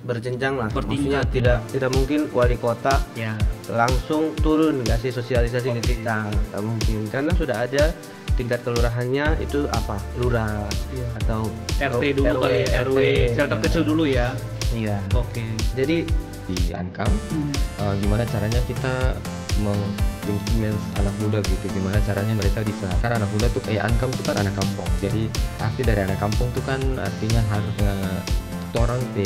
berjenjang lah. Bertingkat. Maksudnya tidak mungkin wali kota Ya. langsung turun kasih sosialisasi ke kita, nggak mungkin, karena sudah ada tingkat kelurahannya itu apa, lurah atau RT dulu kali ya, RW shelter kecil dulu ya. Iya. Oke. Jadi di Ankam gimana caranya kita menginfluence anak muda gitu, gimana caranya mereka bisa, kan anak muda tuh Ankam tuh kan anak kampung, jadi arti dari anak kampung tuh kan artinya harus orang di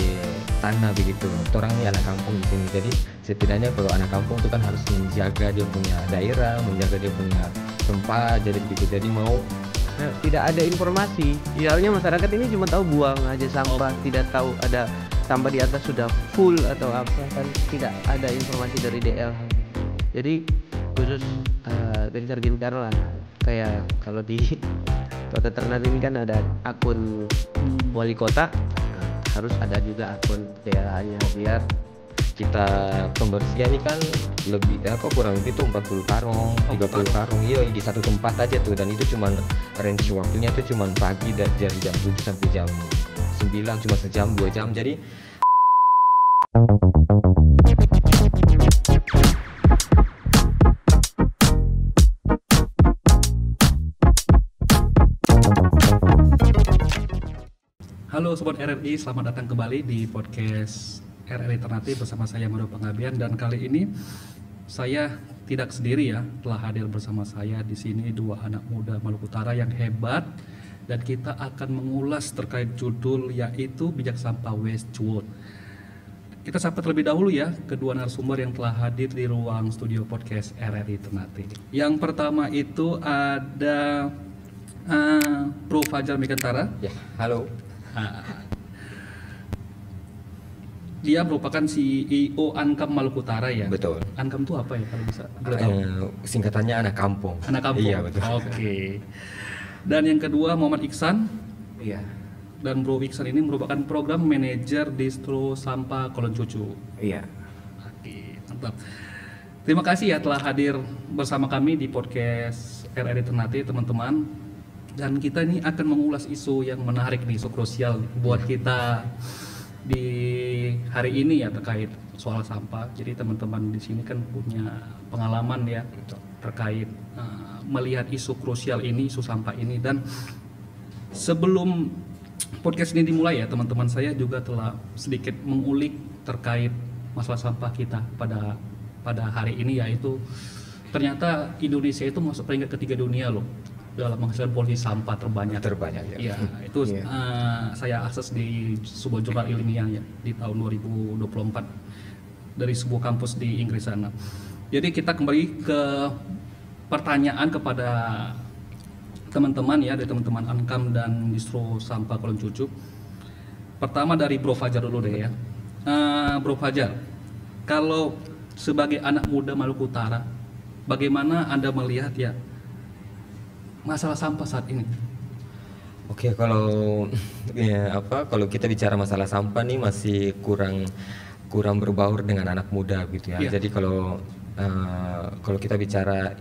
tanah begitu, orang ini anak kampung di sini, jadi setidaknya kalau anak kampung tuh kan harus menjaga dia punya daerah, menjaga dia punya tempat, jadi begitu, jadi mau tidak ada informasi. Idealnya masyarakat ini cuma tahu buang aja sampah, tidak tahu ada sampah di atas sudah full atau apa, kan tidak ada informasi dari DL. Jadi khusus Gencar Gintar lah, kayak kalau di Kota Ternate ini kan ada akun wali kota, harus ada juga akun daerahnya biar kita pembersihan ini kan lebih kurang lebih tuh 40 karung, 30 karung, iya di satu tempat aja tuh, dan itu cuman range waktunya tuh cuman pagi dari jam 7 sampai jam 9, cuma sejam 2 jam, jadi Halo Sobat RRI, selamat datang kembali di podcast RRI Ternate bersama saya Mario Panggabean, dan kali ini saya tidak sendiri ya, telah hadir bersama saya di sini dua anak muda Maluku Utara yang hebat, dan kita akan mengulas terkait judul yaitu Bijak Sampah Westwood. Kita sapa terlebih dahulu ya kedua narasumber yang telah hadir di ruang studio podcast RRI Ternate. Yang pertama itu ada Bro Fajar Megantara. ya halo. Dia merupakan CEO Ankam Maluku Utara ya. Betul. Ankam itu apa ya kalau bisa boleh tahu? Singkatannya anak kampung. Anak kampung. Iya betul. Oke. Dan yang kedua Muhammad Iksan. iya. Dan Bro Iksan ini merupakan program manajer distro sampah Kolon Cucu. Iya. Oke, mantap. Terima kasih ya telah hadir bersama kami di podcast RRI Ternate teman-teman. Dan kita ini akan mengulas isu yang menarik nih, isu krusial buat kita di hari ini ya terkait soal sampah. Jadi teman-teman di sini kan punya pengalaman ya terkait melihat isu krusial ini, isu sampah ini. Dan sebelum podcast ini dimulai ya teman-teman, saya juga telah sedikit mengulik terkait masalah sampah kita pada hari ini, yaitu ternyata Indonesia itu masuk peringkat ketiga dunia loh dalam menghasilkan polusi sampah terbanyak. ya. Iya, itu saya akses di sebuah jurnal ilmiah ya di tahun 2024 dari sebuah kampus di Inggris sana. Jadi kita kembali ke pertanyaan kepada teman-teman ya, dari teman-teman Ankam dan distro sampah Kolon Cucu. Pertama dari Bro Fajar dulu deh ya. Bro Fajar, kalau sebagai anak muda Maluku Utara, bagaimana Anda melihat ya masalah sampah saat ini? Oke, kalau kalau kita bicara masalah sampah nih masih kurang berbaur dengan anak muda gitu ya. Iya. Jadi kalau kita bicara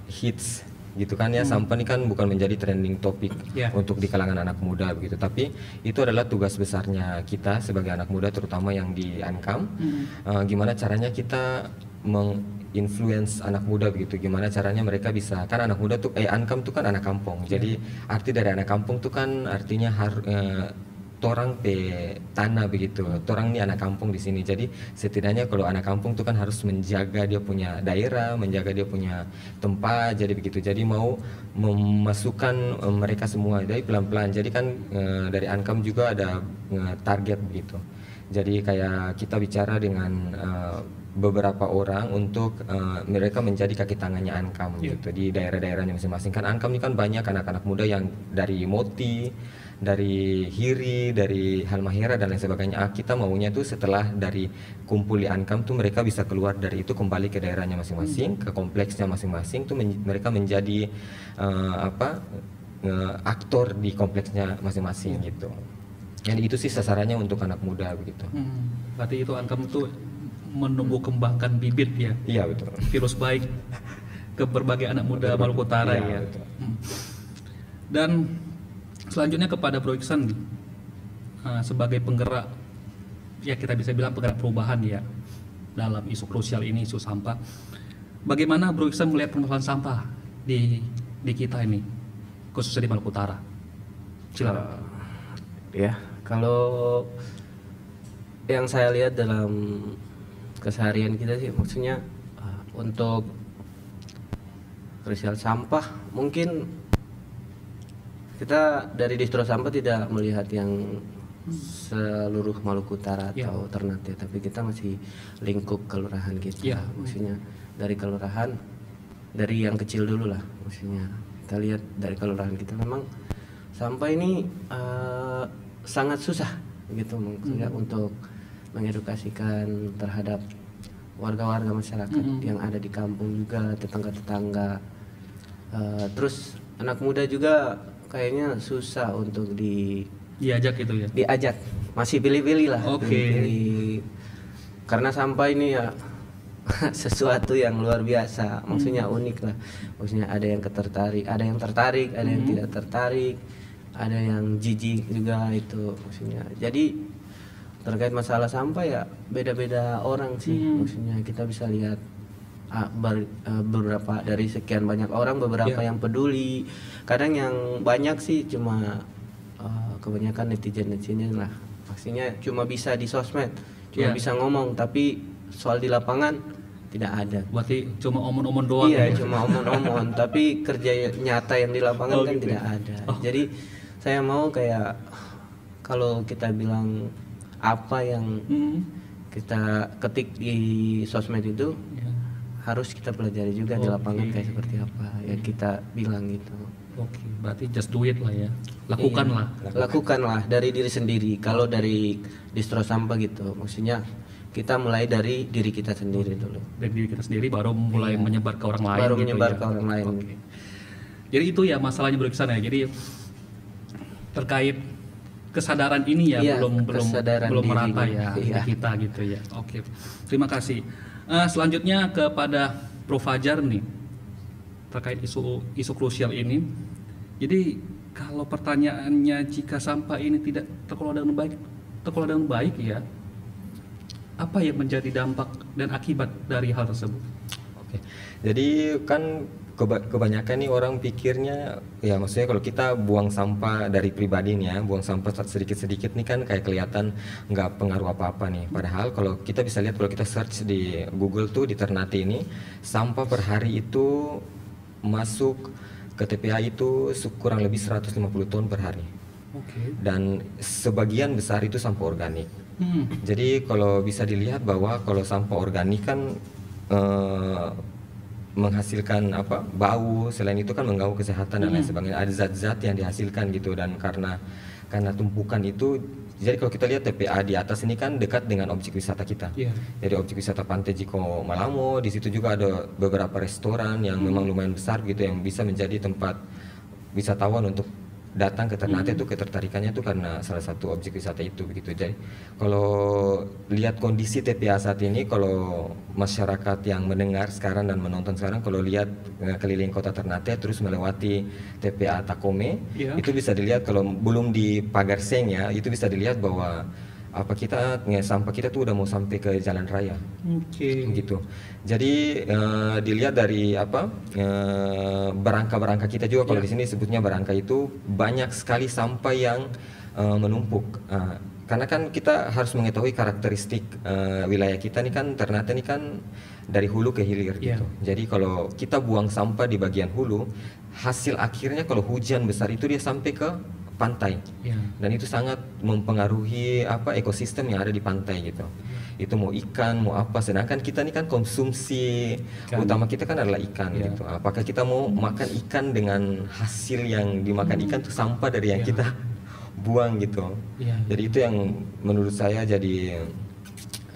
hits gitu kan ya, sampah ini kan bukan menjadi trending topik untuk di kalangan anak muda begitu, tapi itu adalah tugas besarnya kita sebagai anak muda, terutama yang di Ankam. Gimana caranya kita influence anak muda begitu, gimana caranya mereka bisa, kan anak muda tuh Ankam tuh kan anak kampung, jadi arti dari anak kampung tuh kan artinya torang tanah begitu, torang ini anak kampung di sini, jadi setidaknya kalau anak kampung tuh kan harus menjaga dia punya daerah, menjaga dia punya tempat, jadi begitu, jadi mau memasukkan mereka semua dari pelan-pelan, jadi kan dari Ankam juga ada target begitu, jadi kayak kita bicara dengan beberapa orang untuk mereka menjadi kaki tangannya Ankam gitu di daerah-daerahnya masing-masing. Kan Ankam ini kan banyak anak-anak muda yang dari Moti, dari Hiri, dari Halmahera dan lain sebagainya. Kita maunya tuh setelah dari kumpul di Ankam tuh mereka bisa keluar dari itu kembali ke daerahnya masing-masing, ke kompleksnya masing-masing tuh mereka menjadi aktor di kompleksnya masing-masing gitu. Jadi itu sih sasarannya untuk anak muda begitu. Berarti itu Ankam tuh menumbuh kembangkan bibit ya. Iya betul. Virus baik ke berbagai anak muda Maluku Utara ya. Betul. Dan selanjutnya kepada Bro Iksan sebagai penggerak ya kita bisa bilang penggerak perubahan ya dalam isu krusial ini, isu sampah. Bagaimana Bro Iksan melihat permasalahan sampah di kita ini, khususnya di Maluku Utara? Silakan. Ya, kalau yang saya lihat dalam keseharian kita sih, maksudnya untuk krusial sampah mungkin kita dari distro sampah tidak melihat yang seluruh Maluku Utara atau Ternate, tapi kita masih lingkup kelurahan kita. Maksudnya dari kelurahan, dari yang kecil dulu lah, maksudnya kita lihat dari kelurahan kita memang sampah ini sangat susah gitu, maksudnya untuk mengedukasikan terhadap warga-warga masyarakat yang ada di kampung juga, tetangga-tetangga. Terus anak muda juga kayaknya susah untuk diajak gitu ya. Diajak, masih pilih-pilih lah. Pilih. Karena sampah ini ya sesuatu yang luar biasa, maksudnya unik lah. Maksudnya ada yang ada yang tertarik, ada yang tidak tertarik, ada yang jijik juga itu maksudnya. Jadi terkait masalah sampah ya beda-beda orang sih. Maksudnya kita bisa lihat beberapa dari sekian banyak orang, beberapa yang peduli, kadang yang banyak sih cuma kebanyakan netizen lah, maksudnya cuma bisa di sosmed, cuma bisa ngomong, tapi soal di lapangan tidak ada. Berarti cuma omong-omong doang. Iya, cuma omong-omong tapi kerja nyata yang di lapangan kan gitu tidak ada. Jadi saya mau kayak kalau kita bilang apa yang kita ketik di sosmed itu harus kita pelajari juga di lapangan kayak seperti apa ya kita bilang gitu. Oke, berarti just do it lah ya. Lakukanlah. Lakukanlah dari diri sendiri. Kalau dari distro sampah gitu, maksudnya kita mulai dari diri kita sendiri dulu. Dari diri kita sendiri baru mulai menyebar ke orang lain. Baru gitu menyebar ya. ke orang lain. Oke. Jadi itu ya masalahnya Bro Iksan ya. Jadi terkait kesadaran ini ya belum merata ya di kita gitu ya. Oke. Terima kasih. Selanjutnya kepada Prof Fajar nih terkait isu krusial ini. Jadi kalau pertanyaannya jika sampah ini tidak terkelola dengan baik ya, apa yang menjadi dampak dan akibat dari hal tersebut? Oke. Jadi kan kebanyakan nih orang pikirnya ya, maksudnya kalau kita buang sampah dari pribadi nih ya, buang sampah sedikit-sedikit nih kan kayak kelihatan nggak pengaruh apa-apa nih. Padahal kalau kita bisa lihat, kalau kita search di Google tuh di Ternate ini, sampah per hari itu masuk ke TPA itu kurang lebih 150 ton per hari. Dan sebagian besar itu sampah organik. Jadi kalau bisa dilihat bahwa kalau sampah organik kan menghasilkan bau, selain itu kan mengganggu kesehatan dan lain sebagainya, ada zat-zat yang dihasilkan gitu. Dan karena tumpukan itu, jadi kalau kita lihat TPA di atas ini kan dekat dengan objek wisata kita. Jadi objek wisata Pantai Jiko Malamo, di situ juga ada beberapa restoran yang memang lumayan besar gitu, yang bisa menjadi tempat wisatawan untuk datang ke Ternate. Itu ketertarikannya tuh karena salah satu objek wisata itu begitu. Jadi kalau lihat kondisi TPA saat ini, kalau masyarakat yang mendengar sekarang dan menonton sekarang, kalau lihat keliling kota Ternate terus melewati TPA Takome, itu bisa dilihat, kalau belum di pagar seng ya, itu bisa dilihat bahwa sampah kita tuh udah mau sampai ke jalan raya. Gitu. Jadi dilihat dari berangka kita juga, kalau di sini sebutnya berangka, itu banyak sekali sampah yang menumpuk. Karena kan kita harus mengetahui karakteristik wilayah kita nih kan, Ternate nih kan dari hulu ke hilir gitu. Jadi kalau kita buang sampah di bagian hulu, hasil akhirnya kalau hujan besar itu dia sampai ke pantai, dan itu sangat mempengaruhi ekosistem yang ada di pantai gitu. Itu mau ikan, mau apa, sedangkan kita ini kan konsumsi utama kita kan adalah ikan gitu. Apakah kita mau makan ikan dengan hasil yang dimakan ikan itu sampah dari yang kita buang gitu. Jadi itu yang menurut saya jadi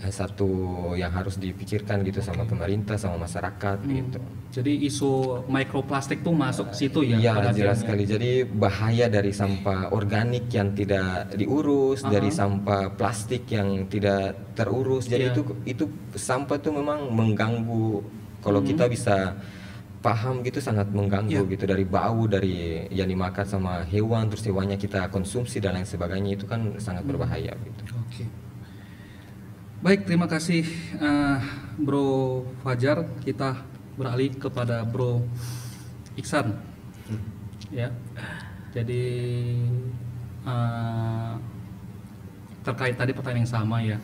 satu yang harus dipikirkan gitu sama pemerintah, sama masyarakat gitu. Jadi isu mikroplastik tuh masuk ke situ ya? Iya, jelas sekali. Jadi bahaya dari sampah organik yang tidak diurus, dari sampah plastik yang tidak terurus. Jadi itu sampah tuh memang mengganggu. Kalau kita bisa paham gitu, sangat mengganggu gitu, dari bau, dari yang dimakan sama hewan, terus hewannya kita konsumsi dan lain sebagainya, itu kan sangat berbahaya gitu. Baik, terima kasih Bro Fajar. Kita beralih kepada Bro Iksan. Ya. Jadi terkait tadi pertanyaan yang sama ya.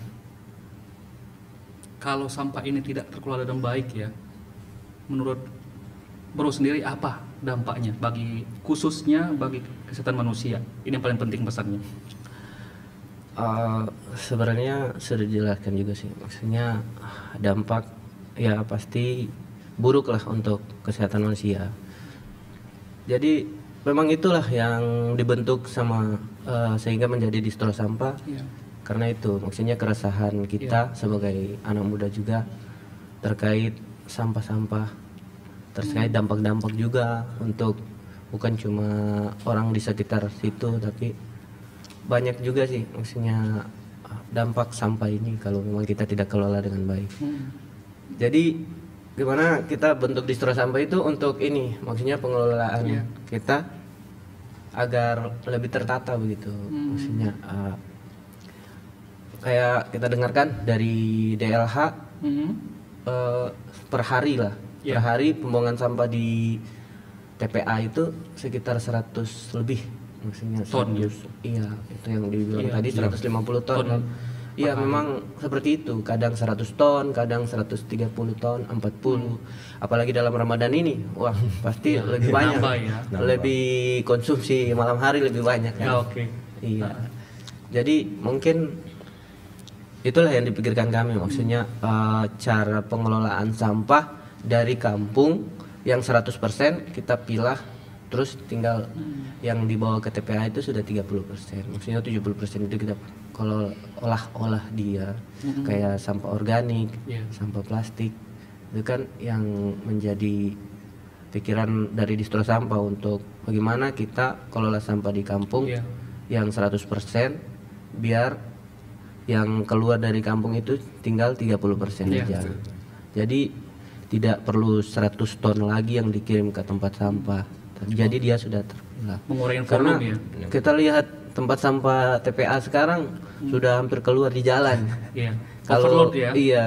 Kalau sampah ini tidak terkelola dengan baik ya, menurut Bro sendiri apa dampaknya khususnya bagi kesehatan manusia? Ini yang paling penting pesannya. Sebenarnya sudah dijelaskan juga sih, maksudnya dampak ya pasti buruk lah untuk kesehatan manusia. Jadi memang itulah yang dibentuk sama sehingga menjadi distro sampah. Karena itu maksudnya keresahan kita sebagai anak muda juga terkait sampah-sampah, terkait dampak-dampak juga untuk bukan cuma orang di sekitar situ, tapi banyak juga sih maksudnya dampak sampah ini kalau memang kita tidak kelola dengan baik. Jadi gimana kita bentuk distro sampah itu untuk ini, maksudnya pengelolaan kita agar lebih tertata begitu. Maksudnya kayak kita dengarkan dari DLH per hari lah, per hari pembuangan sampah di TPA itu sekitar 100 lebih. Maksudnya ton ya? Iya, itu yang dibilang tadi 150 ton. Iya, memang seperti itu. Kadang 100 ton, kadang 130 ton, 40. Apalagi dalam Ramadan ini, wah pasti lebih banyak. Lebih konsumsi malam hari lebih banyak kan. Iya. Jadi mungkin itulah yang dipikirkan kami, maksudnya cara pengelolaan sampah dari kampung yang 100% kita pilah, terus tinggal yang dibawa ke TPA itu sudah 30%, maksudnya 70% itu kita kalau olah dia kayak sampah organik, sampah plastik, itu kan yang menjadi pikiran dari distro sampah untuk bagaimana kita kelola sampah di kampung yang 100%, biar yang keluar dari kampung itu tinggal 30% aja. Jadi tidak perlu 100 ton lagi yang dikirim ke tempat sampah. Jadi dia sudah terpilah. Karena kita lihat tempat sampah TPA sekarang sudah hampir keluar di jalan. Kalau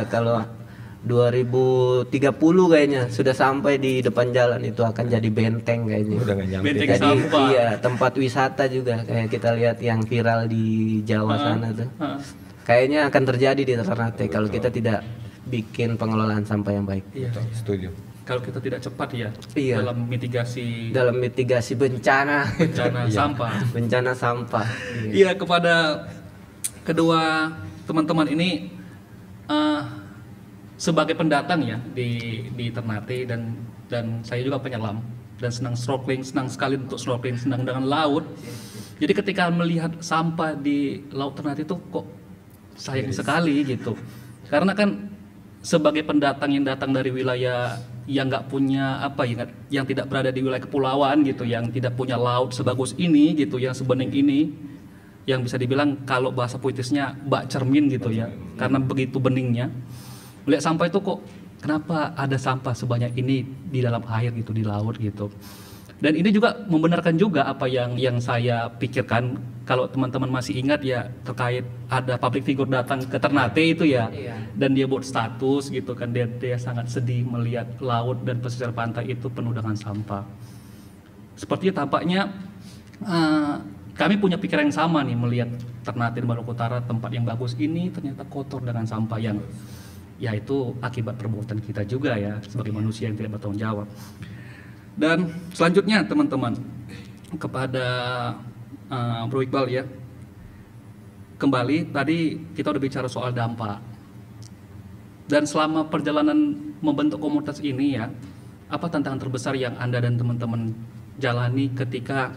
kalau 2030 kayaknya sudah sampai di depan jalan, itu akan jadi benteng kayaknya. Benteng jadi sampah. Iya, tempat wisata juga kayak kita lihat yang viral di Jawa sana tuh. Kayaknya akan terjadi di Ternate kalau kita tidak bikin pengelolaan sampah yang baik. Setuju. Kalau kita tidak cepat dalam mitigasi bencana sampah. Bencana sampah. Iya, kepada kedua teman-teman ini sebagai pendatang ya di Ternate, dan saya juga penyelam dan senang sekali untuk snorkeling, senang dengan laut. Jadi ketika melihat sampah di Laut Ternate itu kok sayang sekali gitu. Karena kan sebagai pendatang yang datang dari wilayah yang nggak punya yang tidak berada di wilayah kepulauan gitu, yang tidak punya laut sebagus ini gitu, yang sebening ini, yang bisa dibilang kalau bahasa puitisnya bak cermin gitu ya, karena begitu beningnya. Melihat sampah itu kok kenapa ada sampah sebanyak ini di dalam air gitu, di laut gitu. Dan ini juga membenarkan juga apa yang saya pikirkan, kalau teman-teman masih ingat ya, terkait ada public figure datang ke Ternate itu ya, dan dia buat status gitu kan, dia sangat sedih melihat laut dan pesisir pantai itu penuh dengan sampah. Sepertinya tampaknya kami punya pikiran yang sama nih, melihat Ternate dan Maluku Utara, tempat yang bagus ini ternyata kotor dengan sampah yang ya itu akibat perbuatan kita juga ya, sebagai manusia yang tidak bertanggung jawab. Dan selanjutnya teman-teman, kepada Bro Iqbal ya, kembali tadi kita udah bicara soal dampak, dan selama perjalanan membentuk komunitas ini ya, apa tantangan terbesar yang Anda dan teman-teman jalani ketika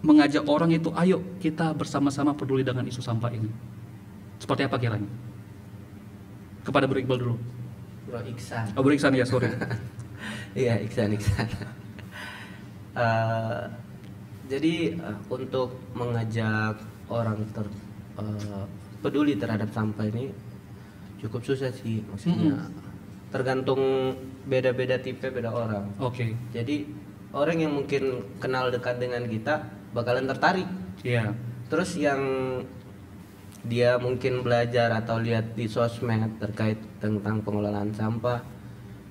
mengajak orang itu, ayo kita bersama-sama peduli dengan isu sampah ini? Seperti apa kiranya? Kepada Bro Iqbal dulu. Bro Iksan. Oh, Bro Iksan ya, sorry. Iya, Iksan. Jadi untuk mengajak orang peduli terhadap sampah ini cukup susah sih, maksudnya tergantung beda-beda tipe, beda orang. Jadi orang yang mungkin kenal dekat dengan kita bakalan tertarik. Terus yang dia mungkin belajar atau lihat di sosmed terkait tentang pengelolaan sampah,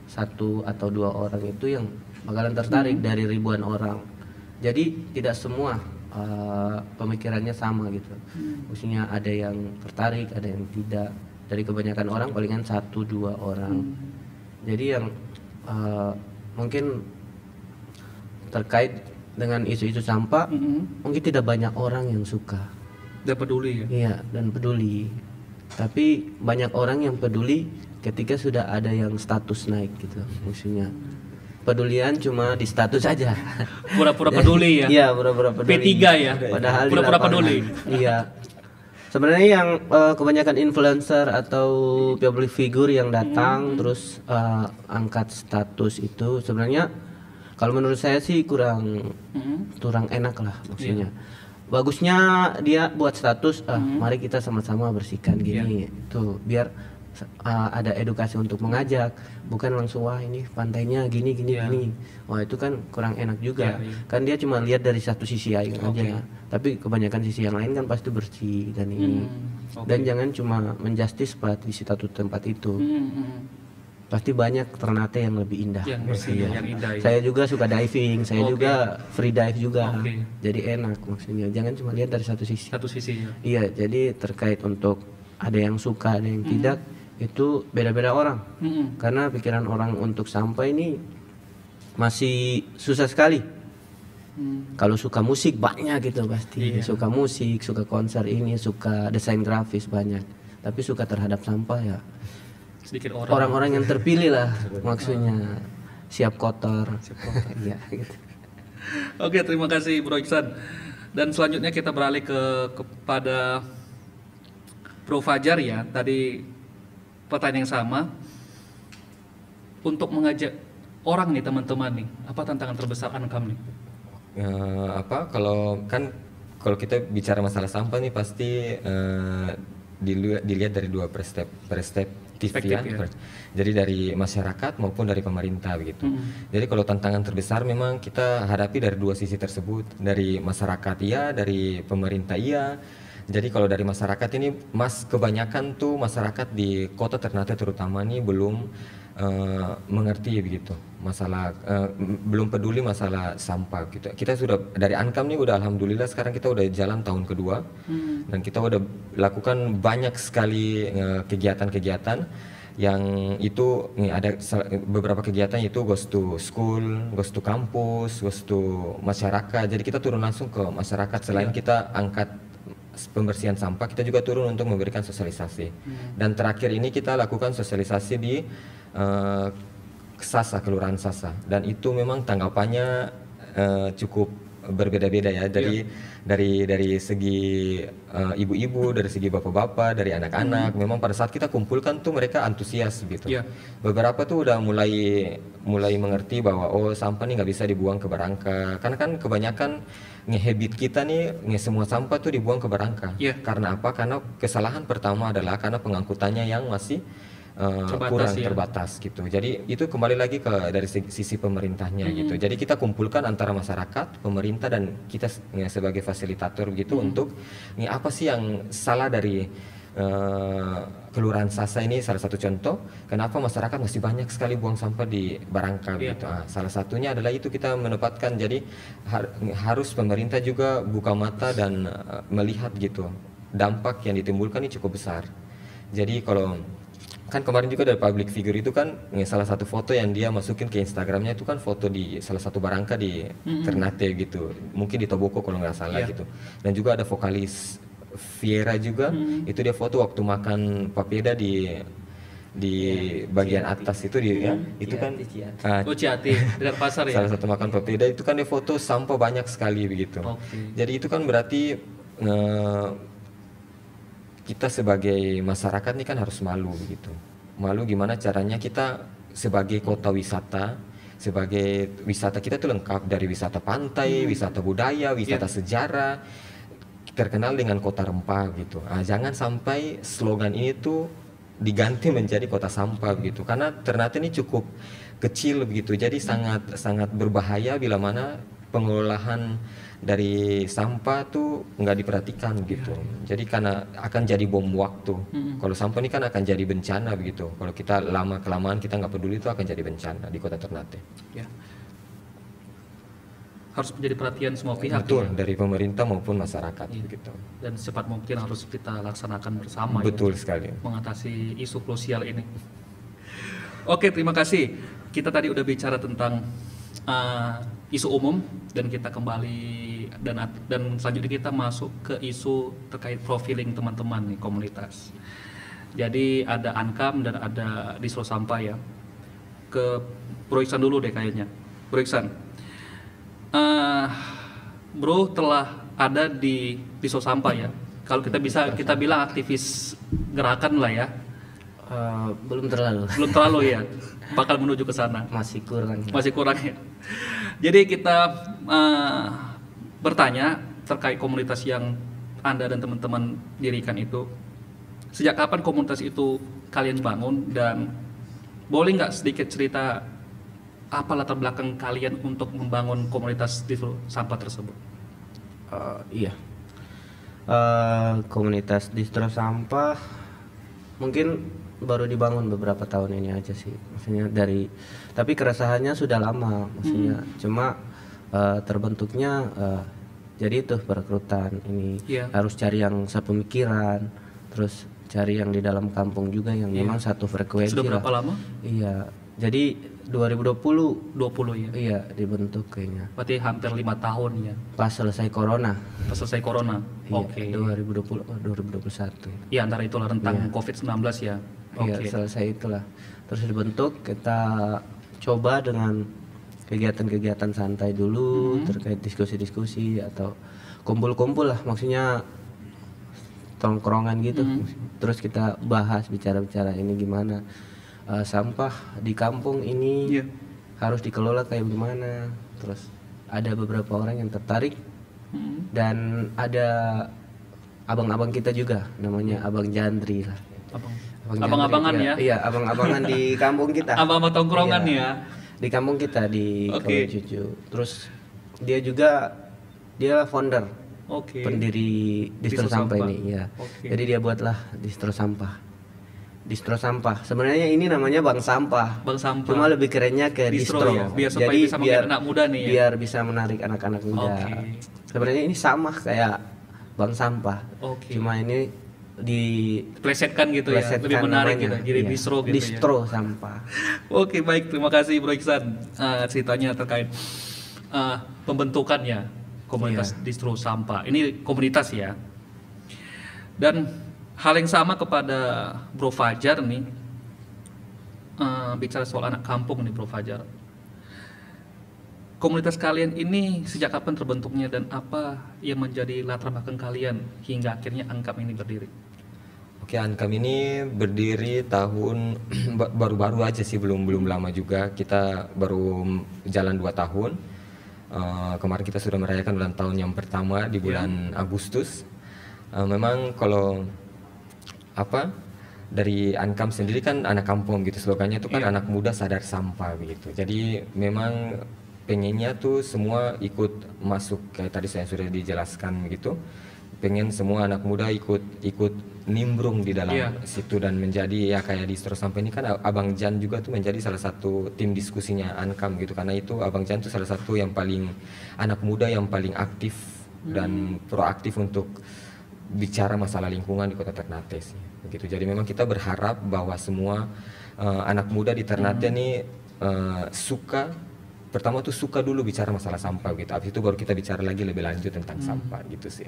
1 atau 2 orang itu yang bakalan tertarik dari ribuan orang. Jadi tidak semua pemikirannya sama gitu. Maksudnya ada yang tertarik, ada yang tidak. Dari kebanyakan orang palingan 1-2 orang. Jadi yang mungkin terkait dengan isu-isu sampah mungkin tidak banyak orang yang suka dan peduli ya. Iya, dan peduli. Tapi banyak orang yang peduli ketika sudah ada yang status naik gitu. Maksudnya pedulian cuma di status saja. Pura-pura peduli ya. Iya, pura-pura peduli. P3 ya. Padahal pura-pura peduli. Iya. Sebenarnya yang kebanyakan influencer atau public figure yang datang terus angkat status itu sebenarnya kalau menurut saya sih kurang enak lah maksudnya. Bagusnya dia buat status mari kita sama-sama bersihkan gini tuh biar ada edukasi untuk mengajak, bukan langsung wah ini pantainya gini. Wah itu kan kurang enak juga. Kan dia cuma lihat dari satu sisi aja. Tapi kebanyakan sisi yang lain kan pasti bersih dan ini. Dan jangan cuma menjustis di satu tempat itu. Pasti banyak Ternate yang lebih indah. Yang bersih, yang indah. Saya juga suka diving, saya juga free dive juga. Jadi enak maksudnya. Jangan cuma lihat dari satu sisi. Satu sisi ya. Iya, jadi terkait untuk ada yang suka, ada yang tidak, itu beda-beda orang. Karena pikiran orang untuk sampah ini masih susah sekali. Kalau suka musik banyak gitu pasti. Suka musik, suka konser ini, suka desain grafis banyak. Tapi suka terhadap sampah ya sedikit orang-orang yang terpilih lah maksudnya siap kotor. Iya gitu. Oke, terima kasih Bro Iksan. Dan selanjutnya kita beralih kepada Bro Fajar ya. Tadi pertanyaan yang sama. Untuk mengajak orang nih teman-teman nih, apa tantangan terbesar Ankam nih? Kalau kita bicara masalah sampah nih pasti dilihat dari 2 perspektif ya. Jadi dari masyarakat maupun dari pemerintah begitu. Jadi kalau tantangan terbesar memang kita hadapi dari 2 sisi tersebut, dari masyarakat iya, dari pemerintah iya. Jadi kalau dari masyarakat ini kebanyakan tuh masyarakat di kota Ternate terutama nih belum mengerti begitu masalah, belum peduli masalah sampah gitu. Kita sudah dari Ankam nih udah alhamdulillah sekarang kita udah jalan tahun kedua dan kita udah lakukan banyak sekali kegiatan-kegiatan yang itu ada beberapa kegiatan itu goes to school, goes to kampus, goes to masyarakat. Jadi kita turun langsung ke masyarakat selain kita angkat pembersihan sampah, kita juga turun untuk memberikan sosialisasi. Dan terakhir ini kita lakukan sosialisasi di Sasa, Kelurahan Sasa, dan itu memang tanggapannya cukup berbeda-beda ya. Dari segi ibu-ibu, dari segi bapak-bapak, dari anak-anak. Memang pada saat kita kumpulkan tuh mereka antusias gitu. Beberapa tuh udah mulai mengerti bahwa sampah nih nggak bisa dibuang ke barangka. Karena kan kebanyakan habit kita nih semua sampah tuh dibuang ke barangka. Karena apa? Karena kesalahan pertama adalah karena pengangkutannya yang masih terbatas gitu. Jadi itu kembali lagi dari sisi pemerintahnya gitu. Jadi kita kumpulkan antara masyarakat, pemerintah dan kita sebagai fasilitator gitu untuk apa sih yang salah dari Kelurahan Sasa ini. Salah satu contoh kenapa masyarakat masih banyak sekali buang sampah di barangka gitu. Salah satunya adalah itu kita menempatkan. Jadi harus pemerintah juga buka mata dan melihat gitu dampak yang ditimbulkan ini cukup besar. Jadi kalau kan kemarin juga dari public figure itu kan salah satu foto yang dia masukin ke Instagramnya itu kan foto di salah satu barangka di Ternate gitu, mungkin di Toboko kalau nggak salah gitu. Dan juga ada vokalis Viera juga, itu dia foto waktu makan papeda di bagian atas itu itu kan Ciati dekat pasar ya. Salah satu makan papeda itu kan dia foto sampah banyak sekali begitu. Jadi itu kan berarti kita sebagai masyarakat ini kan harus malu begitu. Malu gimana caranya kita sebagai kota wisata, sebagai wisata kita tuh lengkap dari wisata pantai, wisata budaya, wisata sejarah, terkenal dengan kota rempah gitu. Jangan sampai slogan ini tuh diganti menjadi kota sampah gitu. Karena Ternate ini cukup kecil begitu. Jadi sangat berbahaya bila mana pengelolaan dari sampah tuh nggak diperhatikan gitu. Jadi karena akan jadi bom waktu. Kalau sampah ini kan akan jadi bencana begitu. Kalau kita lama kelamaan kita nggak peduli itu akan jadi bencana di Kota Ternate. Ya. Harus menjadi perhatian semua pihak. Betul, dari pemerintah maupun masyarakat begitu. Dan secepat mungkin harus kita laksanakan bersama. Betul ya, sekali. Mengatasi isu krusial ini. Oke, terima kasih. Kita tadi udah bicara tentang isu umum dan kita kembali dan selanjutnya kita masuk ke isu terkait profiling teman-teman nih komunitas. Jadi ada Ankam dan ada Distro Sampah ya. Ke Bro Iksan dulu deh kayaknya. Bro Iksan, Bro telah ada di Distro Sampah ya. Kalau kita bilang aktivis gerakan lah ya. Belum terlalu. Belum terlalu ya. Bakal menuju ke sana. Masih kurang ya. Jadi kita bertanya terkait komunitas yang Anda dan teman-teman dirikan itu. Sejak kapan komunitas itu kalian bangun, dan boleh nggak sedikit cerita apa latar belakang kalian untuk membangun komunitas Distro Sampah tersebut? Iya. Komunitas Distro Sampah mungkin baru dibangun beberapa tahun ini aja sih, maksudnya tapi keresahannya sudah lama, maksudnya cuma terbentuknya jadi itu perekrutan ini harus cari yang sepemikiran, terus cari yang di dalam kampung juga yang memang satu frekuensi. Sudah berapa lama? Iya, jadi 2020 ya? Iya, dibentuk kayaknya. Berarti hampir 5 tahun ya? Pas selesai corona. Iya, Oke. 2020 2021. Iya, antara itulah rentang COVID-19 ya. Iya, selesai itulah. Terus dibentuk, kita coba dengan kegiatan-kegiatan santai dulu terkait diskusi-diskusi atau kumpul-kumpul lah, maksudnya tongkrongan gitu. Terus kita bahas, bicara-bicara ini gimana sampah di kampung ini harus dikelola kayak gimana. Terus ada beberapa orang yang tertarik dan ada abang-abang kita juga, namanya Abang Jandri lah. Abang-abangan ya? Iya, abang-abangan di kampung kita. Abang-abang tongkrongan ya? Di kampung kita di Kampung Cucu. Terus dia founder, pendiri Distro Sampah ini ya. Jadi dia buatlah Distro Sampah. Distro Sampah. Sebenarnya ini namanya Bang Sampah. Cuma lebih kerennya ke Distro. Ya? Jadi bisa biar anak muda nih ya. Biar bisa menarik anak-anak muda. Sebenarnya ini sama kayak Bang Sampah. Cuma ini diplesetkan gitu ya, lebih menarik namanya, gitu. Jadi Distro Sampah. Oke, baik, terima kasih Bro Iksan ceritanya terkait pembentukannya komunitas Distro Sampah. Ini komunitas ya. Dan hal yang sama kepada Bro Fajar nih, bicara soal anak kampung nih Bro Fajar. Komunitas kalian ini sejak kapan terbentuknya dan apa yang menjadi latar belakang kalian hingga akhirnya Ankam ini berdiri? Oke, Ankam ini berdiri tahun baru-baru aja sih, belum lama juga. Kita baru jalan 2 tahun. Kemarin kita sudah merayakan ulang tahun yang pertama di bulan Agustus. Memang kalau dari Ankam sendiri kan anak kampung gitu, slogannya itu kan anak muda sadar sampah begitu. Jadi memang pengennya tuh semua ikut masuk, kayak tadi saya sudah dijelaskan gitu, pengen semua anak muda ikut nimbrung di dalam situ dan menjadi ya kayak di Distro Sampah ini kan Abang Jan juga tuh menjadi salah satu tim diskusinya Ankam gitu, karena itu Abang Jan tuh salah satu yang paling anak muda yang paling aktif dan proaktif untuk bicara masalah lingkungan di Kota Ternate sih begitu. Jadi memang kita berharap bahwa semua anak muda di Ternate nih pertama tuh suka dulu bicara masalah sampah gitu. Habis itu baru kita bicara lagi lebih lanjut tentang sampah gitu sih.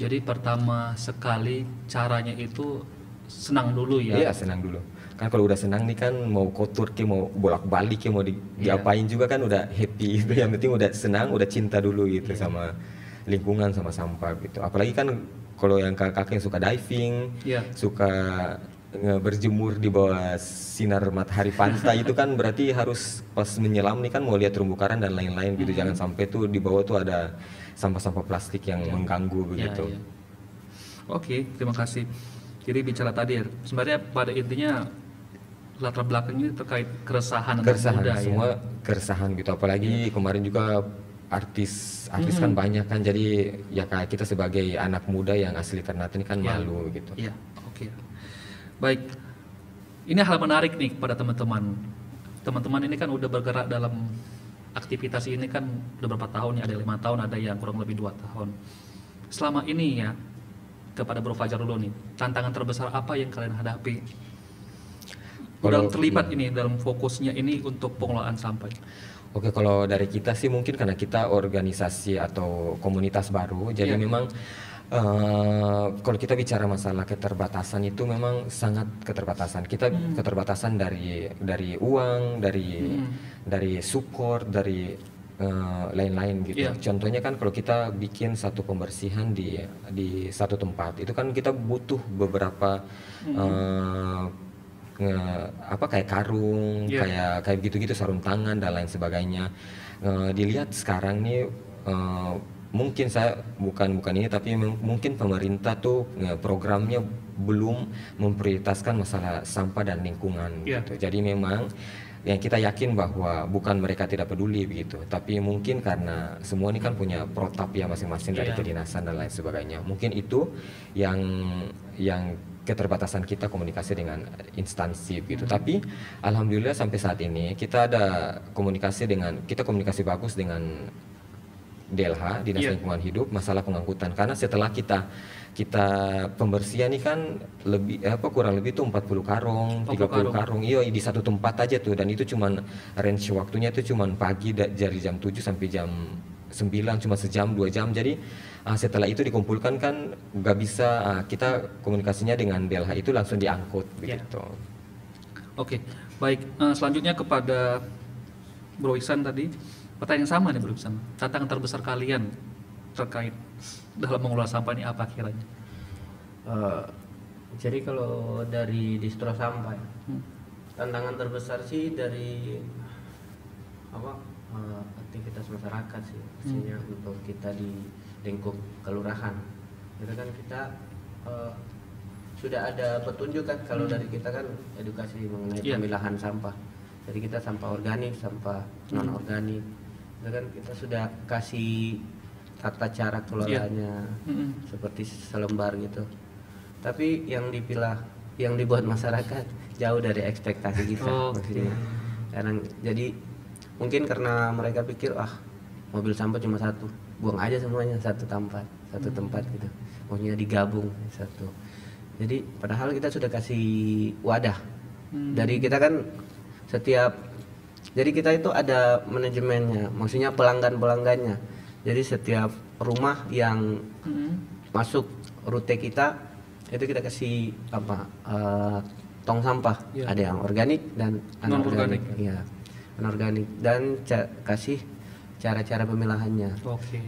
Jadi pertama sekali caranya itu senang dulu ya? Iya, senang dulu. Kan kalau udah senang nih kan mau kotor ke mau bolak-balik ke mau diapain juga kan udah happy gitu. Yang penting udah senang, udah cinta dulu gitu sama lingkungan, sama sampah gitu. Apalagi kan kalau yang kakak yang suka diving, suka berjemur di bawah sinar matahari pantai itu kan berarti harus pas menyelam nih kan mau lihat terumbu karang dan lain-lain gitu. Jangan sampai tuh di bawah tuh ada sampah-sampah plastik yang mengganggu begitu. Oke, terima kasih. Jadi bicara tadi ya, sebenarnya pada intinya latar belakangnya terkait keresahan anak muda semua keresahan gitu. Apalagi kemarin juga artis kan banyak kan, jadi ya kayak kita sebagai anak muda yang asli Ternate ini kan malu gitu. Iya, oke. Baik, ini hal menarik nih pada teman-teman. Teman-teman ini kan udah bergerak dalam aktivitas ini kan udah berapa tahun ya, ada 5 tahun, ada yang kurang lebih 2 tahun. Selama ini ya, kepada Bro Fajar dulu nih, tantangan terbesar apa yang kalian hadapi? Dalam terlibat ini, dalam fokusnya ini untuk pengelolaan sampah. Oke, kalau dari kita sih mungkin karena kita organisasi atau komunitas baru, jadi memang kalau kita bicara masalah keterbatasan itu memang sangat keterbatasan. Kita keterbatasan dari uang, dari support, dari lain-lain gitu. Contohnya kan kalau kita bikin satu pembersihan di satu tempat, itu kan kita butuh beberapa kayak karung, kayak gitu-gitu, sarung tangan dan lain sebagainya. Dilihat sekarang nih mungkin saya bukan ini, tapi mungkin pemerintah tuh programnya belum memprioritaskan masalah sampah dan lingkungan gitu. Jadi memang yang kita yakin bahwa bukan mereka tidak peduli begitu, tapi mungkin karena semua ini kan punya protap ya masing-masing dari kedinasan dan lain sebagainya. Mungkin itu yang keterbatasan kita komunikasi dengan instansi gitu. Tapi alhamdulillah sampai saat ini kita ada komunikasi bagus dengan DLH, Dinas Lingkungan Hidup, masalah pengangkutan. Karena setelah kita pembersihan ini kan kurang lebih tuh 40 karung, 30 karung. Iya, di satu tempat aja tuh, dan itu cuman range waktunya itu cuman pagi dari jam 7 sampai jam 9, cuma sejam 2 jam. Jadi setelah itu dikumpulkan kan nggak bisa, kita komunikasinya dengan DLH itu langsung diangkut begitu. Oke, baik. Selanjutnya kepada Bro Iksan tadi, pertanyaan yang sama nih Bro Iksan. Tantangan terbesar kalian terkait dalam mengelola sampah ini apa kiranya? Jadi kalau dari distro sampah, tantangan terbesar sih dari aktivitas masyarakat sih, maksudnya untuk kita di lingkup kelurahan. Itu kan kita sudah ada petunjuk kan, kalau dari kita kan edukasi mengenai pemilahan sampah. Jadi kita sampah organik, sampah non organik. Itu kan kita sudah kasih tata cara kelolanya seperti selembar gitu. Tapi yang dibuat masyarakat jauh dari ekspektasi kita maksudnya. Jadi mungkin karena mereka pikir mobil sampah cuma satu, buang aja semuanya satu tempat gitu. Maunya digabung satu. Jadi padahal kita sudah kasih wadah. Dari kita kan jadi kita itu ada manajemennya, maksudnya pelanggannya. Jadi setiap rumah yang masuk rute kita itu kita kasih tong sampah. Ada yang organik dan anorganik. Iya, anorganik, dan kasih cara-cara pemilahannya.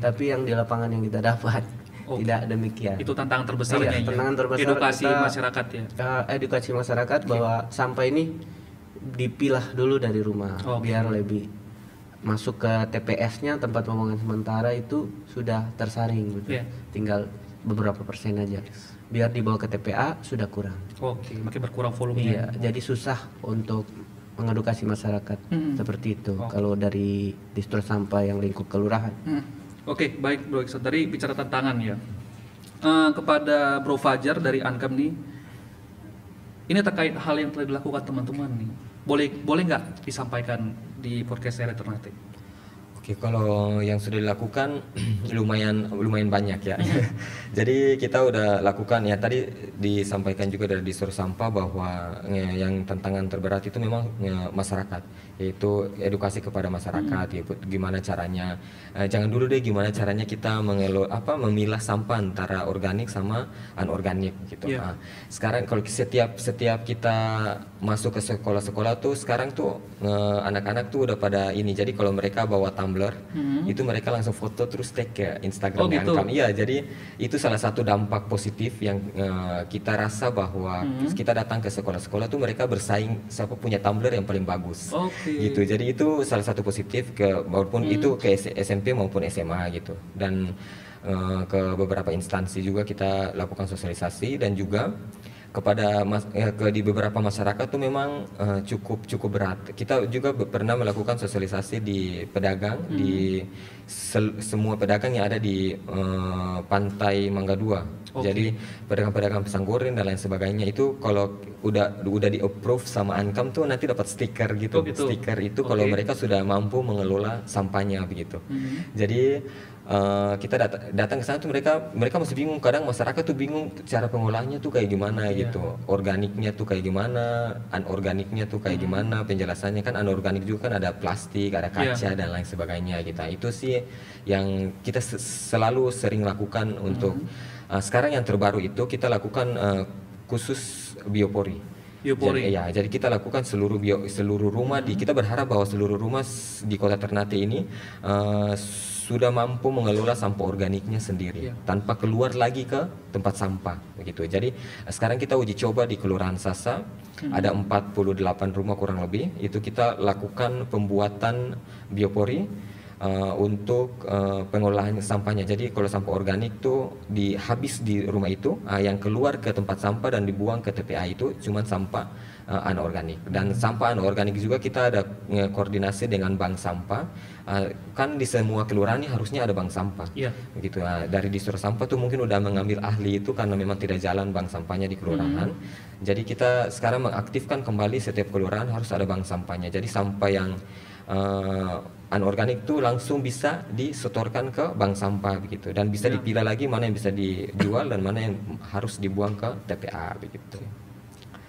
Tapi yang di lapangan yang kita dapat tidak demikian. Itu tantangan terbesarnya. Tantangan terbesar edukasi masyarakat ya. Edukasi masyarakat bahwa sampah ini dipilah dulu dari rumah biar lebih masuk ke TPS-nya, tempat pembuangan sementara itu sudah tersaring gitu. Tinggal beberapa persen aja. Biar dibawa ke TPA sudah kurang. Makin berkurang volumenya. Iya, jadi susah untuk mengedukasi masyarakat seperti itu. Kalau dari distro sampah yang lingkup kelurahan. Oke, baik Bro Iksan. Tadi bicara tantangan ya. Kepada Bro Fajar dari Ankam nih, ini terkait hal yang telah dilakukan teman-teman nih. Boleh nggak disampaikan di podcast RRI Ternate? Oke, kalau yang sudah dilakukan lumayan banyak ya. Jadi kita udah lakukan ya, tadi disampaikan juga dari distro sampah bahwa yang tantangan terberat itu memang masyarakat, yaitu edukasi kepada masyarakat, yaitu gimana caranya, jangan dulu deh gimana caranya kita memilah sampah antara organik sama anorganik gitu. Sekarang kalau setiap kita masuk ke sekolah-sekolah tuh sekarang tuh anak-anak tuh udah pada ini, jadi kalau mereka bawa tumbler itu mereka langsung foto terus tag ke Instagram Ankam. Iya, jadi itu salah satu dampak positif yang kita rasa bahwa kita datang ke sekolah-sekolah tuh mereka bersaing siapa punya tumbler yang paling bagus. Gitu. Jadi itu salah satu positif maupun itu ke SMP maupun SMA gitu. Dan ke beberapa instansi juga kita lakukan sosialisasi, dan juga di beberapa masyarakat tuh memang cukup berat. Kita juga pernah melakukan sosialisasi di pedagang, di semua pedagang yang ada di pantai Mangga 2. Jadi pedagang-pedagang pisang goreng dan lain sebagainya itu kalau udah di approve sama Ankam tuh nanti dapat stiker gitu. Stiker itu kalau mereka sudah mampu mengelola sampahnya begitu. Jadi kita datang ke sana tuh mereka masih bingung, kadang masyarakat tuh bingung cara pengolahannya tuh kayak gimana gitu, organiknya tuh kayak gimana, anorganiknya tuh kayak gimana, penjelasannya kan anorganik juga kan ada plastik, ada kaca dan lain sebagainya gitu. Itu sih yang kita selalu sering lakukan untuk sekarang yang terbaru itu kita lakukan khusus biopori. Jadi kita lakukan seluruh rumah kita berharap bahwa seluruh rumah di Kota Ternate ini sudah mampu mengelola sampah organiknya sendiri tanpa keluar lagi ke tempat sampah begitu. Jadi sekarang kita uji coba di Kelurahan Sasa ada 48 rumah kurang lebih itu kita lakukan pembuatan biopori untuk pengolahan sampahnya. Jadi kalau sampah organik tuh habis di rumah itu, yang keluar ke tempat sampah dan dibuang ke TPA itu cuma sampah anorganik. Dan sampah anorganik juga kita ada koordinasi dengan bank sampah. Kan di semua kelurahan ini harusnya ada bank sampah. Begitu. Dari distro sampah tuh mungkin udah mengambil ahli itu karena memang tidak jalan bank sampahnya di kelurahan. Jadi kita sekarang mengaktifkan kembali setiap kelurahan harus ada bank sampahnya. Jadi sampah yang anorganik itu langsung bisa disetorkan ke bank sampah begitu dan bisa dipilah lagi mana yang bisa dijual dan mana yang harus dibuang ke TPA begitu.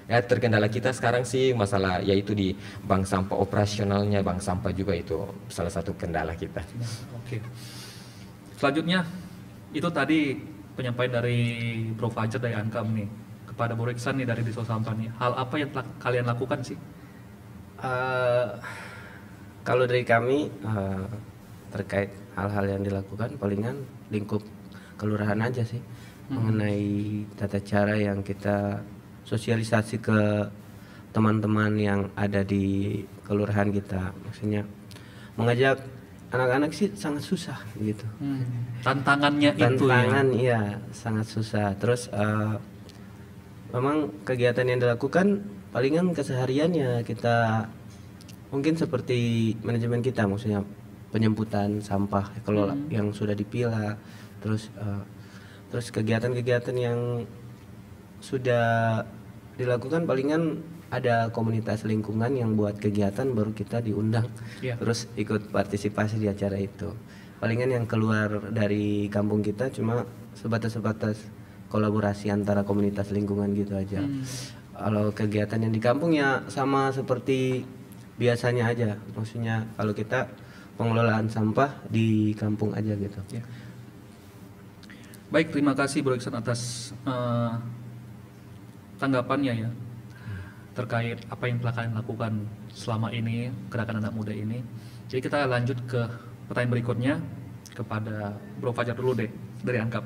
Ya terkendala kita sekarang sih masalah yaitu di bank sampah, operasionalnya bank sampah juga itu salah satu kendala kita. Selanjutnya itu tadi penyampaian dari Bro Fajar dari Ankam nih kepada Bro Iksan nih dari Distro Sampah nih. Hal apa yang telah kalian lakukan sih? Kalau dari kami terkait hal-hal yang dilakukan palingan lingkup kelurahan aja sih mengenai tata cara yang kita sosialisasi ke teman-teman yang ada di kelurahan kita. Maksudnya mengajak anak-anak sih sangat susah gitu. Tantangannya itu ya sangat susah. Terus memang kegiatan yang dilakukan palingan kesehariannya kita mungkin seperti manajemen kita, maksudnya penjemputan sampah kalau yang sudah dipilah, terus kegiatan-kegiatan yang sudah dilakukan palingan ada komunitas lingkungan yang buat kegiatan baru kita diundang terus ikut partisipasi di acara itu. Palingan yang keluar dari kampung kita cuma sebatas kolaborasi antara komunitas lingkungan gitu aja. Kalau kegiatan yang di kampung ya sama seperti biasanya aja, maksudnya kalau kita pengelolaan sampah di kampung aja gitu. Baik, terima kasih Bro Iksan atas tanggapannya ya terkait apa yang telah kalian lakukan selama ini gerakan anak muda ini. Jadi kita lanjut ke pertanyaan berikutnya kepada Bro Fajar dulu deh dari Ankam.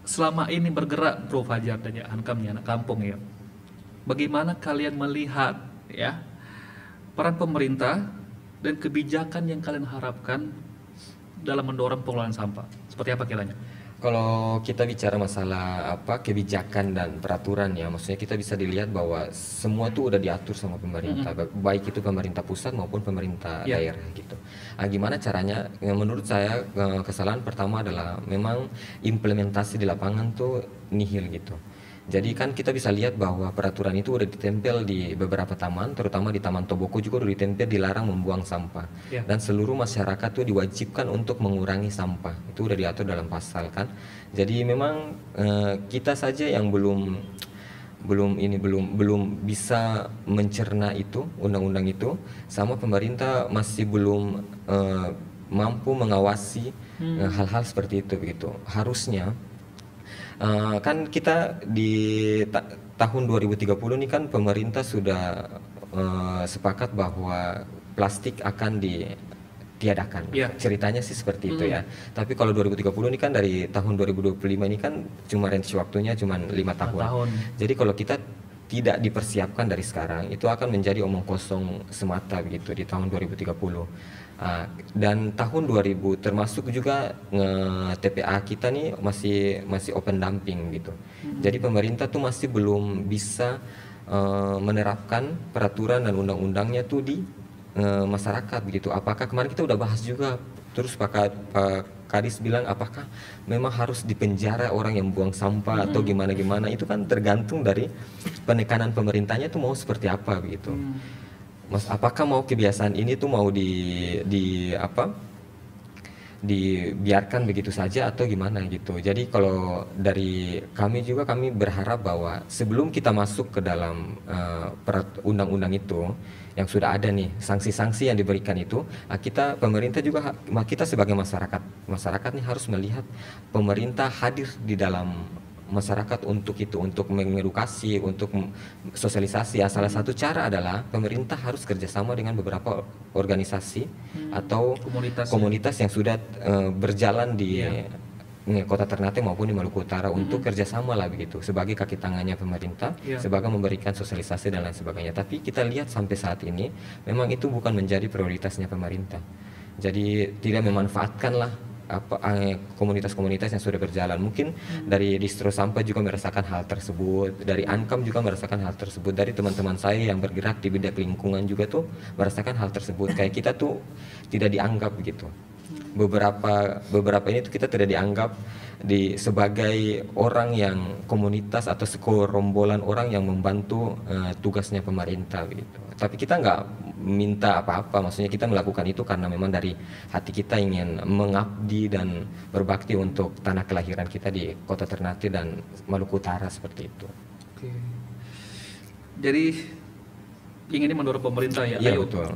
Selama ini bergerak Bro Fajar dari Ankam nih anak kampung ya, bagaimana kalian melihat ya peran pemerintah dan kebijakan yang kalian harapkan dalam mendorong pengelolaan sampah? Seperti apa kiranya? Kalau kita bicara masalah kebijakan dan peraturan ya, maksudnya kita bisa dilihat bahwa semua tuh udah diatur sama pemerintah, baik itu pemerintah pusat maupun pemerintah daerah gitu. Gimana caranya? Menurut saya kesalahan pertama adalah memang implementasi di lapangan tuh nihil gitu. Jadi kan kita bisa lihat bahwa peraturan itu udah ditempel di beberapa taman, terutama di Taman Toboko juga udah ditempel dilarang membuang sampah. Dan seluruh masyarakat tuh diwajibkan untuk mengurangi sampah. Itu udah diatur dalam pasal kan. Jadi memang kita saja yang belum bisa mencerna itu undang-undang itu, sama pemerintah masih belum mampu mengawasi hal-hal seperti itu begitu. Harusnya kan kita di tahun 2030 ini kan pemerintah sudah sepakat bahwa plastik akan ditiadakan. Ceritanya sih seperti itu ya. Tapi kalau 2030 ini kan dari tahun 2025 ini kan cuma range waktunya cuma 5 tahun. Jadi kalau kita tidak dipersiapkan dari sekarang, itu akan menjadi omong kosong semata begitu di tahun 2030. Dan tahun 2000 termasuk juga TPA kita nih masih open dumping gitu. Jadi pemerintah tuh masih belum bisa menerapkan peraturan dan undang-undangnya tuh di masyarakat begitu. Apakah kemarin kita udah bahas juga, terus Pak Kadis bilang apakah memang harus dipenjara orang yang buang sampah atau gimana, itu kan tergantung dari penekanan pemerintahnya tuh mau seperti apa begitu. Mas, apakah mau kebiasaan ini tuh mau dibiarkan begitu saja atau gimana gitu. Jadi kalau dari kami berharap bahwa sebelum kita masuk ke dalam undang-undang itu yang sudah ada nih, sanksi-sanksi yang diberikan itu, pemerintah juga, kita sebagai masyarakat nih harus melihat pemerintah hadir di dalam masyarakat untuk mengedukasi, untuk sosialisasi. Salah satu cara adalah pemerintah harus kerjasama dengan beberapa organisasi atau komunitas yang sudah berjalan di Kota Ternate maupun di Maluku Utara untuk kerjasama lah begitu, sebagai kaki tangannya pemerintah, sebagai memberikan sosialisasi dan lain sebagainya. Tapi kita lihat sampai saat ini memang itu bukan menjadi prioritasnya pemerintah. Jadi tidak memanfaatkan lah komunitas-komunitas yang sudah berjalan. Mungkin dari distro sampah juga merasakan hal tersebut, dari Ankam juga merasakan hal tersebut, dari teman-teman saya yang bergerak di bidang lingkungan juga tuh merasakan hal tersebut. Kayak kita tuh tidak dianggap begitu. Beberapa ini tuh kita tidak dianggap sebagai orang yang komunitas atau sekorombolan orang yang membantu tugasnya pemerintah begitu. Tapi kita nggak minta apa-apa, maksudnya kita melakukan itu karena memang dari hati kita ingin mengabdi dan berbakti untuk tanah kelahiran kita di Kota Ternate dan Maluku Utara seperti itu. Oke. Jadi inginnya mendorong pemerintah ya. Iya, ayo betul.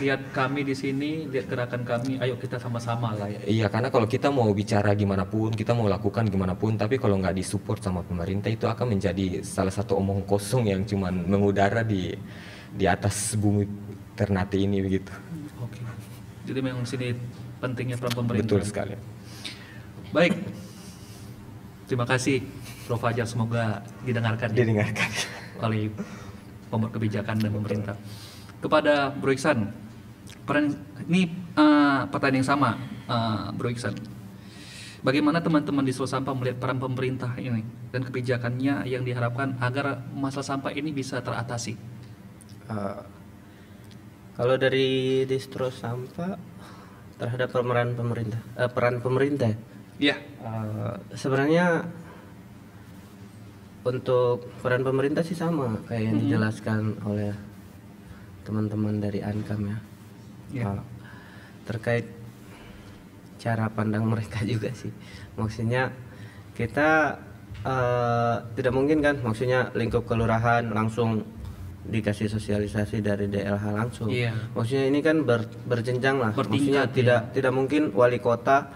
Lihat kami di sini, lihat gerakan kami, ayo kita sama-sama lah ya. Iya, karena kalau kita mau bicara gimana pun, kita mau lakukan gimana pun, tapi kalau nggak disupport sama pemerintah itu akan menjadi salah satu omong kosong yang cuman mengudara di atas bumi Ternate ini begitu. Oke. Jadi memang sini pentingnya peran pemerintah. Betul sekali. Baik. Terima kasih Prof. Fajar, semoga didengarkan oleh pembuat kebijakan dan pemerintah. Kepada Bro Iksan, pertanyaan yang sama, Bro Iksan. Bagaimana teman-teman di Solo Sampah melihat peran pemerintah ini dan kebijakannya yang diharapkan agar masalah sampah ini bisa teratasi? Kalau dari distro sampah terhadap peran pemerintah, ya. Sebenarnya untuk peran pemerintah sih sama kayak yang dijelaskan oleh teman-teman dari Ankam ya. Terkait cara pandang mereka juga sih, maksudnya kita tidak mungkin kan, maksudnya lingkup kelurahan langsung dikasih sosialisasi dari DLH langsung. Maksudnya ini kan berjenjang lah. Maksudnya tidak mungkin wali kota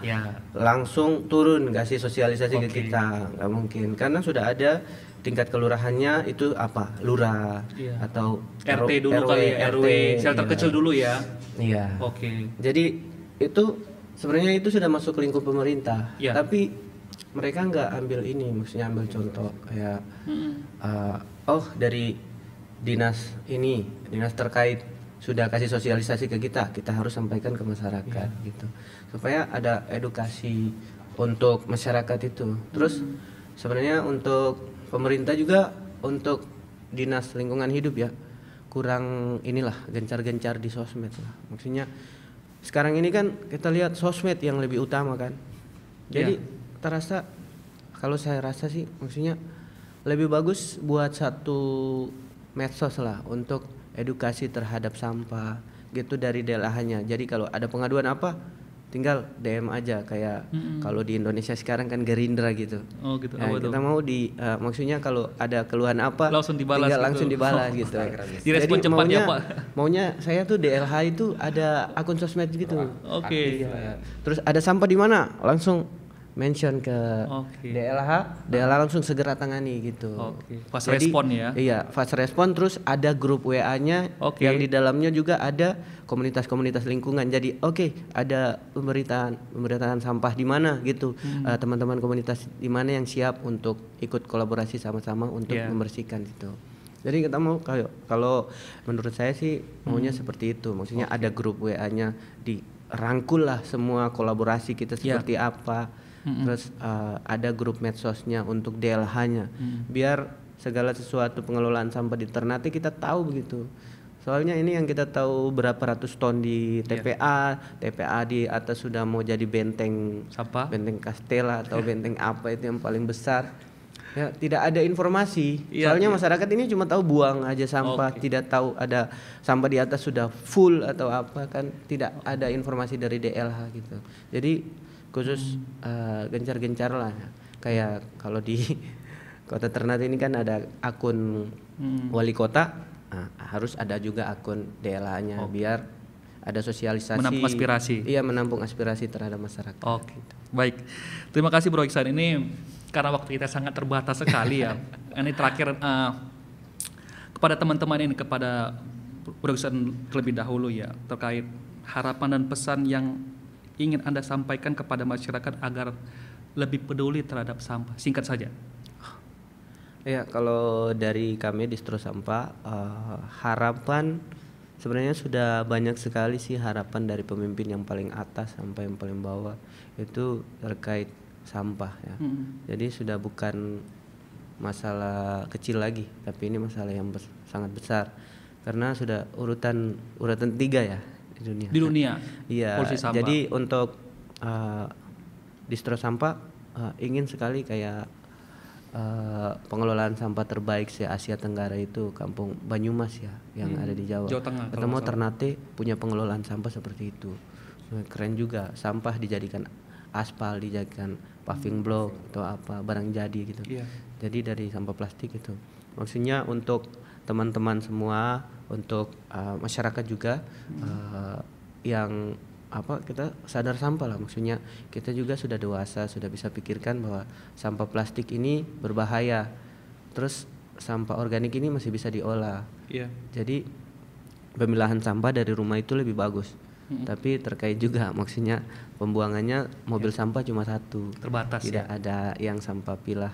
langsung turun kasih sosialisasi ke kita, nggak mungkin, karena sudah ada tingkat kelurahannya itu lurah atau RT dulu kali ya, RW shelter kecil dulu ya. Iya. Jadi itu sebenarnya itu sudah masuk lingkup pemerintah, tapi mereka nggak ambil ini, maksudnya ambil contoh kayak dari dinas terkait sudah kasih sosialisasi ke kita harus sampaikan ke masyarakat gitu, supaya ada edukasi untuk masyarakat itu. Terus sebenarnya untuk pemerintah juga, untuk dinas lingkungan hidup ya, kurang gencar-gencar di sosmed lah. Maksudnya sekarang ini kan kita lihat sosmed yang lebih utama kan, jadi terasa, kalau saya rasa sih maksudnya lebih bagus buat satu medsos lah untuk edukasi terhadap sampah gitu dari DLH-nya. Jadi kalau ada pengaduan apa, tinggal DM aja, kayak kalau di Indonesia sekarang kan Gerindra gitu. Oh gitu. Nah, kita mau maksudnya kalau ada keluhan apa langsung dibalas, tinggal langsung dibalas gitu. Direspon cepat ya Pak. Maunya saya tuh DLH itu ada akun sosmed gitu. Terus ada sampah di mana, langsung mention ke DLH langsung segera tangani gitu. Fast respon ya. Iya, fast respon. Terus ada grup WA-nya yang di dalamnya juga ada komunitas-komunitas lingkungan. Jadi ada pemberitaan sampah di mana gitu. Teman-teman komunitas di mana yang siap untuk ikut kolaborasi sama-sama untuk membersihkan gitu. Jadi kita mau kalau menurut saya sih maunya seperti itu. Maksudnya ada grup WA-nya, dirangkul lah semua kolaborasi kita seperti apa. Terus ada grup medsosnya untuk DLH-nya. Biar segala sesuatu pengelolaan sampah di Ternate kita tahu begitu. Soalnya ini yang kita tahu berapa ratus ton di TPA, TPA di atas sudah mau jadi benteng sampah, benteng Castella atau benteng apa itu yang paling besar. Ya, tidak ada informasi. Soalnya masyarakat ini cuma tahu buang aja sampah, tidak tahu ada sampah di atas sudah full atau apa kan, tidak ada informasi dari DLH gitu. Jadi khusus gencar-gencar lah. Kayak kalau di Kota Ternate ini kan ada akun wali kota, harus ada juga akun DLH-nya biar ada sosialisasi. Menampung aspirasi. Iya, menampung aspirasi terhadap masyarakat. Oke. Baik. Terima kasih Bro Iksan, ini karena waktu kita sangat terbatas sekali ya. Ini terakhir kepada teman-teman ini, kepada Bro Iksan terlebih dahulu ya, terkait harapan dan pesan yang ingin Anda sampaikan kepada masyarakat agar lebih peduli terhadap sampah. Singkat saja. Ya, kalau dari kami Distro Sampah, harapan sebenarnya sudah banyak sekali sih, harapan dari pemimpin yang paling atas sampai yang paling bawah itu terkait sampah ya. Jadi sudah bukan masalah kecil lagi, tapi ini masalah yang sangat besar karena sudah urutan 3 ya di dunia. Di dunia. Iya. Jadi untuk Distro Sampah ingin sekali kayak pengelolaan sampah terbaik se Asia Tenggara itu Kampung Banyumas ya, yang ada di Jawa Tengah. Kita mau Ternate punya pengelolaan sampah seperti itu. Keren juga, sampah dijadikan aspal, dijadikan paving block atau apa barang jadi gitu. Jadi dari sampah plastik itu. Maksudnya untuk teman-teman semua, untuk masyarakat juga yang kita sadar sampah lah, maksudnya kita juga sudah dewasa, sudah bisa pikirkan bahwa sampah plastik ini berbahaya, terus sampah organik ini masih bisa diolah. Jadi pemilahan sampah dari rumah itu lebih bagus. Tapi terkait juga maksudnya pembuangannya mobil sampah cuma satu, terbatas, tidak ada yang sampah pilah.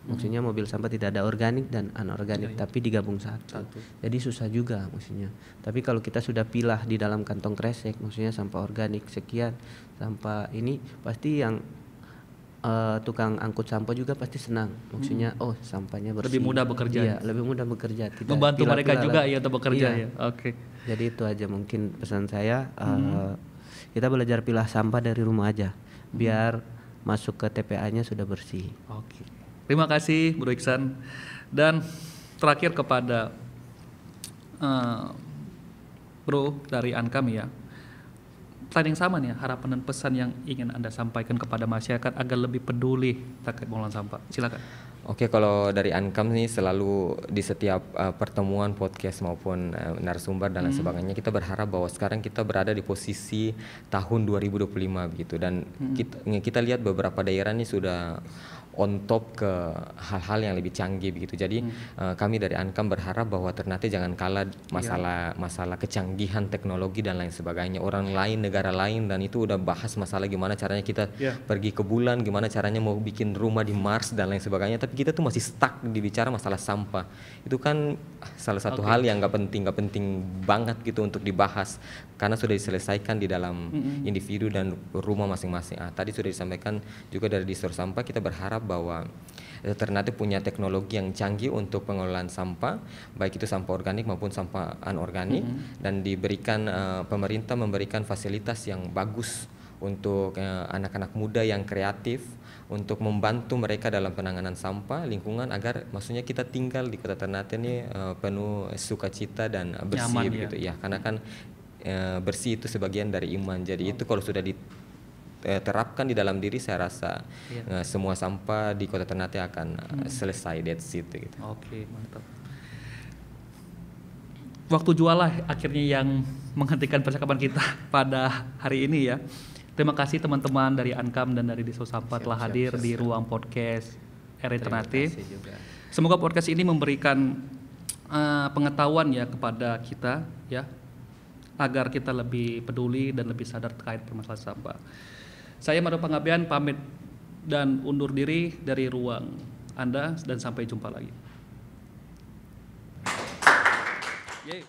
Maksudnya mobil sampah tidak ada organik dan anorganik, tapi digabung satu. Jadi susah juga maksudnya. Tapi kalau kita sudah pilah di dalam kantong kresek, maksudnya sampah organik sekian, sampah ini pasti yang tukang angkut sampah juga pasti senang. Maksudnya sampahnya bersih. Lebih mudah bekerja. Iya, lebih mudah bekerja. Tidak membantu mereka juga ya untuk bekerja ya. Jadi itu aja mungkin pesan saya. Kita belajar pilah sampah dari rumah aja, biar masuk ke TPA-nya sudah bersih. Terima kasih Bro Iksan. Dan terakhir kepada Bro dari Ankam ya, yang sama nih, harapan dan pesan yang ingin Anda sampaikan kepada masyarakat agar lebih peduli terkait pengelolaan sampah. Silakan. Oke, kalau dari Ankam nih selalu di setiap pertemuan podcast maupun narasumber dan lain sebagainya, kita berharap bahwa sekarang kita berada di posisi tahun 2025 begitu, dan kita lihat beberapa daerah ini sudah on top ke hal-hal yang lebih canggih begitu. Jadi kami dari Ankam berharap bahwa Ternate jangan kalah masalah kecanggihan teknologi dan lain sebagainya. Orang lain, negara lain, dan itu udah bahas masalah gimana caranya kita pergi ke bulan, gimana caranya mau bikin rumah di Mars dan lain sebagainya. Tapi kita tuh masih stuck di bicara masalah sampah. Itu kan salah satu hal yang nggak penting banget gitu untuk dibahas, karena sudah diselesaikan di dalam individu dan rumah masing-masing. Tadi sudah disampaikan juga dari Distro Sampah, kita berharap bahwa Ternate punya teknologi yang canggih untuk pengelolaan sampah, baik itu sampah organik maupun sampah anorganik, dan diberikan pemerintah memberikan fasilitas yang bagus untuk anak-anak muda yang kreatif untuk membantu mereka dalam penanganan sampah lingkungan, agar maksudnya kita tinggal di Kota Ternate ini penuh sukacita dan bersih. Nyaman, begitu ya, karena kan bersih itu sebagian dari iman. Jadi itu kalau sudah terapkan di dalam diri, saya rasa semua sampah di Kota Ternate akan selesai, that's it gitu. Mantap. Waktu jualah akhirnya yang menghentikan percakapan kita pada hari ini ya. Terima kasih teman-teman dari Ankam dan dari Distro Sampah telah hadir di ruang podcast RRI Ternate. Semoga podcast ini memberikan pengetahuan ya kepada kita ya, agar kita lebih peduli dan lebih sadar terkait permasalahan sampah. Saya Mado Panggabean pamit dan undur diri dari ruang Anda, dan sampai jumpa lagi. Yeay.